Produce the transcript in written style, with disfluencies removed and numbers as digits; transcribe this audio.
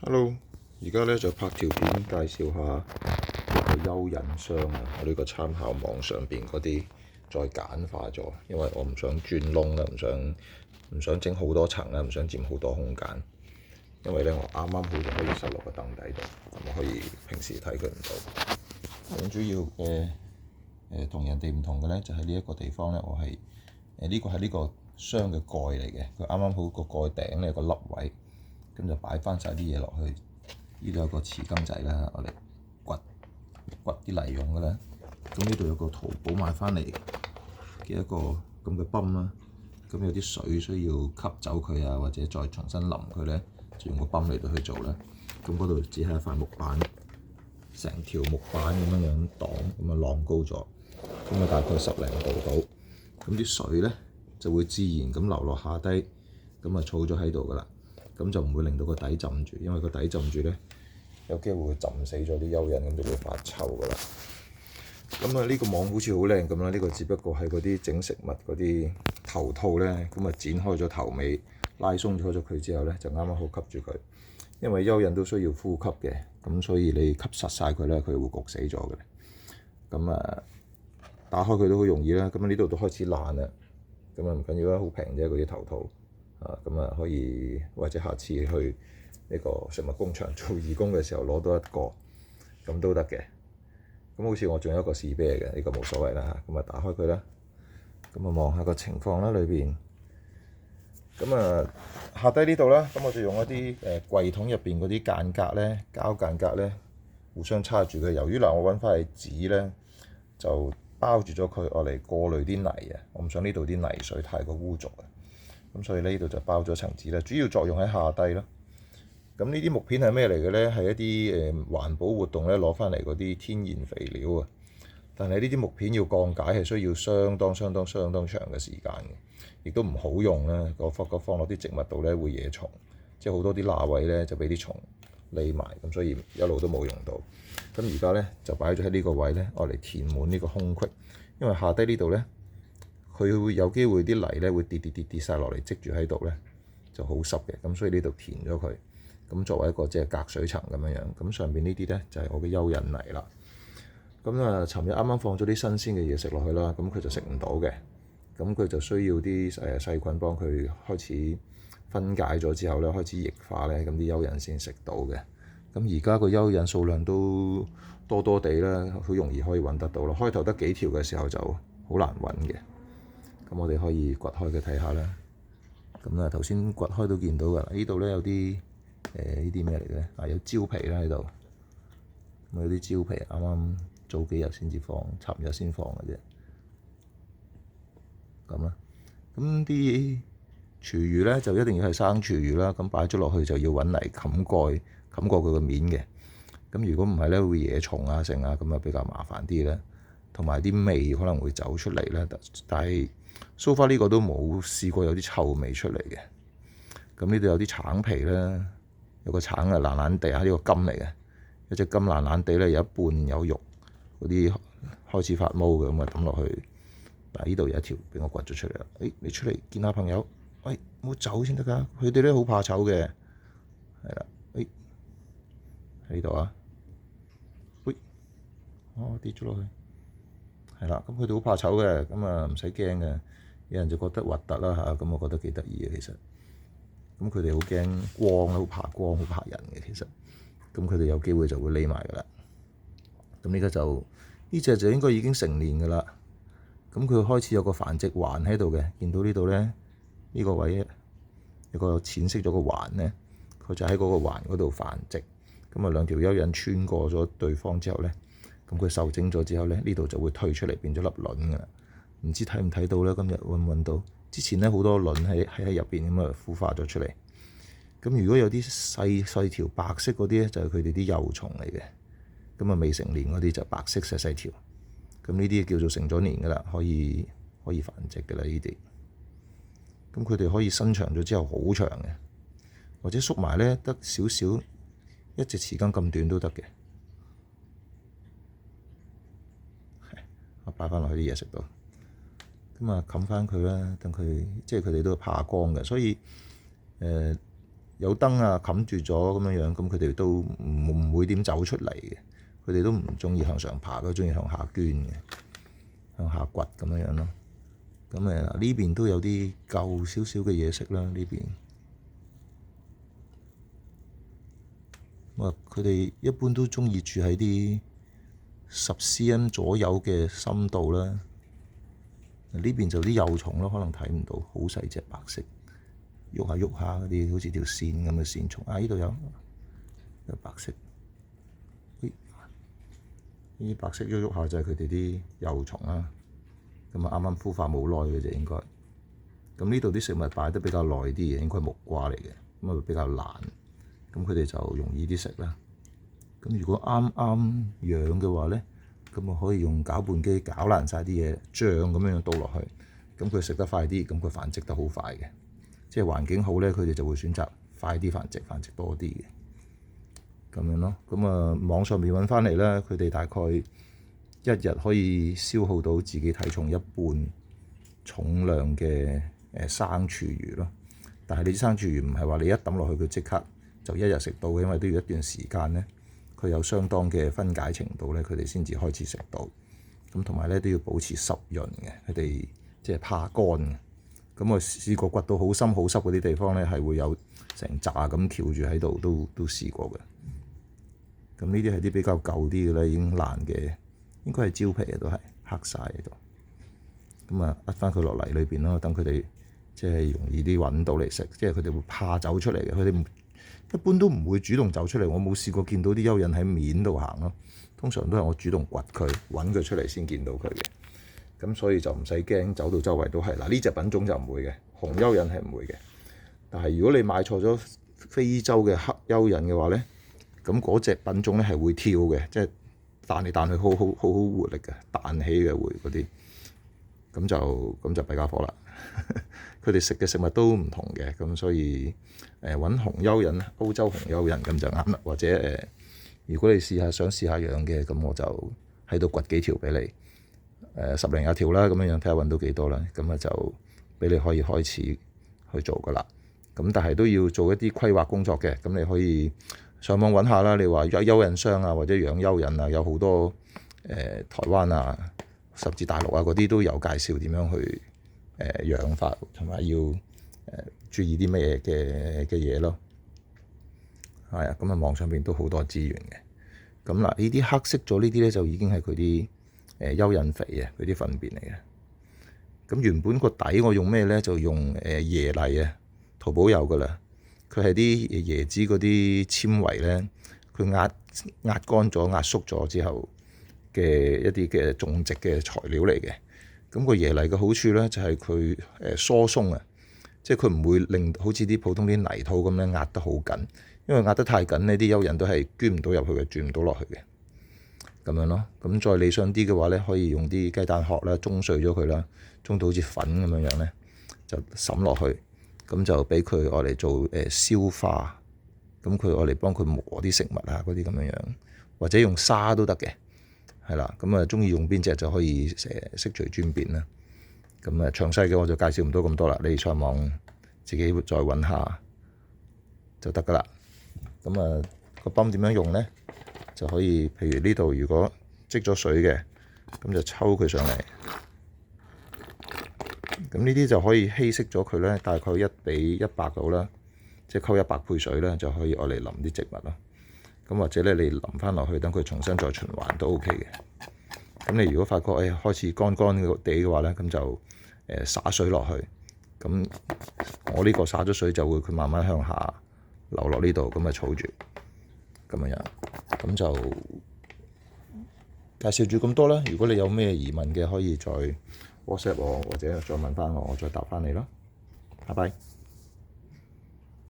Hello，而家咧就拍條片介紹下一個蚯蚓箱啊！我呢個參考網上邊嗰啲再簡化咗，因為我唔想鑽窿啦，唔想整好多層啦，唔想佔好多空間。因為咧我啱啱好就可以塞落個凳底度，咁我可以平時睇佢唔到。咁主要同人哋唔同嘅咧，就係呢一個地方咧，我係呢個係呢個箱嘅蓋嚟嘅，佢啱啱好個蓋頂咧有個凹位。咁就擺翻晒啲嘢落去，呢度有個匙羹仔啦，我哋掘啲泥用嘅啦。咁呢度有個淘寶買翻嚟嘅一個咁嘅泵啦。咁有啲水需要吸走佢啊，或者再重新淋佢咧，就用個泵嚟到去做啦。咁嗰度只係一塊木板，成條木板咁樣樣擋，咁啊晾高咗，咁啊大概10零度到。咁啲水咧就會自然咁流落下低，咁啊儲咗喺度噶啦。咁就唔會令到個底浸住，因為個底浸住咧，有機會會浸死咗啲蚯蚓，咁就會發臭噶啦。咁啊，呢個網好似好靚咁啦，呢個只不過係嗰啲整食物嗰啲頭套咧，咁啊剪開咗頭尾，拉鬆咗佢之後咧，就啱啱好吸住佢。因為蚯蚓都需要呼吸嘅，咁所以你吸實晒佢咧，佢會焗死咗嘅。咁啊，打開佢都好容易啦。咁啊，呢度都開始爛啦。咁啊，唔緊要啦，好平啫，嗰啲頭套。咁啊可以，或者下次去呢個食物工場做義工嘅時候攞多一個，咁都得嘅。咁好似我仲有一個士啤嘅，呢個冇所謂啦。咁啊打開佢啦，咁啊望下個情況啦裏邊。咁啊下低呢度啦，咁我就用一啲櫃桶入邊嗰啲間隔咧，膠間隔咧，互相叉住佢。由於嗱我揾塊紙咧，就包住咗佢，我嚟過濾啲泥啊。我唔想呢度啲泥水太過污濁啊。咁所以呢度就包咗層紙啦，主要作用喺下低咯。咁呢啲木片係咩嚟嘅咧？係一啲環保活動咧攞翻嚟嗰啲天然肥料啊。但係呢啲木片要降解係需要相當長嘅時間嘅，亦都唔好用啦。放落啲植物度咧會惹蟲，即係好多啲罅位咧就俾啲蟲匿埋，咁所以一路都冇用到。咁而家咧就擺咗喺呢個位咧，我嚟填滿呢個空隙，因為下低呢度咧。佢會有機會啲泥咧會跌晒落嚟，積住喺度咧就好濕嘅，咁所以呢度填咗佢，咁作為一個即係隔水層咁樣樣。咁上邊呢啲咧就係我嘅蚯蚓泥啦。咁啊，尋日啱啱放咗啲新鮮嘅嘢食落去啦，咁佢就食唔到嘅，咁佢就需要啲細菌幫佢開始分解咗之後咧，開始液化咧，咁啲蚯蚓先食到嘅。咁而家個蚯蚓數量都多多地啦，好容易可以揾得到咯。開頭得幾條嘅時候就好難揾嘅。咁我哋可以掘開佢睇下啦。咁啊，頭先掘開都見到㗎。呢度咧有啲呢啲咩嚟嘅咧？有蕉皮啦喺度。咁有啲蕉皮啱啱早幾日先至放，尋日先放嘅啫。咁啦。咁啲廚餘咧就一定要係生廚餘啦。咁擺咗落去就要揾泥冚過佢個面嘅。咁如果唔係咧，會惹蟲啊剩啊，咁啊比較麻煩啲咧。同埋啲味可能會走出嚟咧，但係so far呢個都冇試過有啲臭味出嚟嘅。咁呢度有啲橙皮啦，有個橙啊爛爛地啊，呢個金嚟嘅，有隻金爛爛地咧，有一半有肉，嗰啲開始發毛嘅，咁啊抌落去。嗱，呢度有一條俾我掘咗出嚟啦。你出嚟見下朋友，唔好走先得㗎。佢哋咧好怕醜嘅，係啦，喺呢度啊，跌咗落去。係啦，咁佢哋好怕醜嘅，咁啊唔使驚嘅。有人就覺得核突啦嚇，咁我覺得幾得意嘅其實。咁佢哋好驚光，好怕光，好怕人嘅其實。咁佢哋有機會就會匿埋噶啦。咁呢個就呢隻就應該已經成年噶啦。咁佢開始有個繁殖環喺度嘅，見到呢度咧，呢個位有個淺色咗個環咧，佢就喺嗰個環嗰度繁殖。咁啊兩條蚯蚓穿過咗對方之後咧。咁佢受精咗之後咧，呢度就會退出嚟變咗粒卵㗎啦。唔知睇唔睇到咧？今日揾唔揾到？之前咧好多卵喺入邊咁啊孵化咗出嚟。咁如果有啲細條白色嗰啲咧，就係佢哋啲幼蟲嚟嘅。咁啊未成年嗰啲就白色細條。咁呢啲叫做成咗年㗎啦，可以繁殖㗎啦呢啲。咁佢哋可以伸長咗之後好長嘅，或者縮埋咧得少少，一隻匙羹咁短都得嘅。我擺翻落去啲嘢食度，咁啊冚翻佢啦，等佢即係佢哋都怕光嘅，所以有燈啊冚住咗咁樣，咁佢哋都唔會點走出嚟嘅。佢哋都唔中意向上爬，都中意向下捐嘅，向下掘咁樣咯。咁呢邊都有啲舊少少嘅嘢食啦，呢邊。佢哋一般都中意住喺啲10cm 左右嘅深度啦。呢邊就啲幼蟲咯，可能睇唔到，好細隻白色，喐下喐下嗰啲，好似條線咁嘅線蟲。呢度有白色，呢啲白色喐喐下就係佢哋啲幼蟲啦。咁啱啱孵化冇耐嘅啫，應該。咁呢度啲食物擺得比較耐啲嘅，應該係木瓜嚟嘅，咁比較爛，咁佢哋就容易啲食啦。咁如果啱啱養嘅話咧，咁我可以用攪拌機攪爛晒啲嘢，醬咁樣倒落去，咁佢食得快啲，咁佢繁殖得好快嘅。即係環境好咧，佢哋就會選擇快啲繁殖多啲嘅。咁樣咯，咁網上面揾翻嚟咧，佢哋大概一日可以消耗到自己體重一半重量嘅生廚餘咯。但係你啲生廚餘唔係話你一抌落去佢即刻就一日食到嘅，因為都要一段時間咧，佢有相當嘅分解程度咧，佢哋先至開始食到。咁同埋咧都要保持濕潤嘅，佢哋即係怕乾嘅。咁我試過掘到好深好濕嗰啲地方咧，係會有成扎咁翹住喺度，都試過嘅。咁呢啲係啲比較舊啲嘅咧，已經爛嘅，應該係蕉皮嘅，都係黑晒喺度。咁潷翻佢落泥裏邊咯，等佢哋即係容易啲揾到嚟食。即係佢哋會怕走出嚟嘅，佢哋一般都唔會主動走出嚟。我冇試過見到啲蚯蚓喺面度行咯，通常都係我主動掘佢揾佢出嚟先見到佢嘅。咁所以就唔使驚，走到周圍都係。嗱，呢隻品種就唔會嘅，紅蚯蚓係唔會嘅。但係如果你買錯咗非洲嘅黑蚯蚓嘅話咧，咁嗰隻品種咧係會跳嘅，即係彈嚟彈去，好活力嘅，彈起嘅會嗰啲，咁就弊家伙啦。佢哋食嘅食物都唔同嘅，咁所以揾紅蚯蚓，歐洲紅蚯蚓咁就啱啦。或者如果你想試下養嘅，咁我就喺度掘幾條俾你，10零20條啦，咁樣睇下揾到幾多啦，咁就俾你可以開始去做噶啦。咁但係都要做一啲規劃工作嘅，咁你可以上網揾下啦。你話有蚯蚓商啊，或者養蚯蚓啊，有好多台灣啊，甚至大陸啊嗰啲都有介紹點樣去養法，同埋要注意啲乜嘢嘅嘢咯。係啊，咁網上邊都好多資源嘅。咁嗱，呢啲黑色咗呢啲咧，就已經係佢啲蚯蚓肥啊，佢啲糞便嚟嘅。咁原本個底我用咩咧？就用椰泥啊，淘寶有噶啦。佢係啲椰子嗰啲纖維咧，佢壓乾咗、壓縮咗之後嘅一啲嘅種植嘅材料嚟嘅。咁個椰泥嘅好處咧，就係佢疏鬆啊，即係佢唔會令好似啲普通啲泥土咁咧壓得好緊，因為壓得太緊呢啲蚯蚓都係捐唔到入去嘅，轉唔到落去嘅。咁樣咯，咁再理想啲嘅話咧，可以用啲雞蛋殼啦，舂碎咗佢啦，舂到好似粉咁樣樣咧，就滲落去，咁就俾佢愛嚟做消化，咁佢愛嚟幫佢磨啲食物啊嗰啲咁樣樣，或者用沙都得嘅，係啦，咁中意用邊隻就可以悉隨尊便啦。咁詳細嘅我就介紹唔到咁多啦，你上網自己再揾下就得噶啦。咁個泵點樣用咧？就可以，譬如呢度如果積咗水嘅，咁就抽佢上嚟。咁呢啲就可以稀釋咗佢咧，大概1:100到啦，即係溝100倍水咧，就可以愛嚟淋啲植物咯。咁或者咧，你淋翻落去，等佢重新再循環都 OK 嘅。咁你如果發覺開始乾地嘅話咧，咁就灑水落去。咁我呢個灑咗水就會佢慢慢向下流落呢度，咁儲住咁樣。咁就介紹住咁多啦。如果你有咩疑問嘅，可以再 WhatsApp 我，或者再問翻我，我再答翻你咯。拜拜。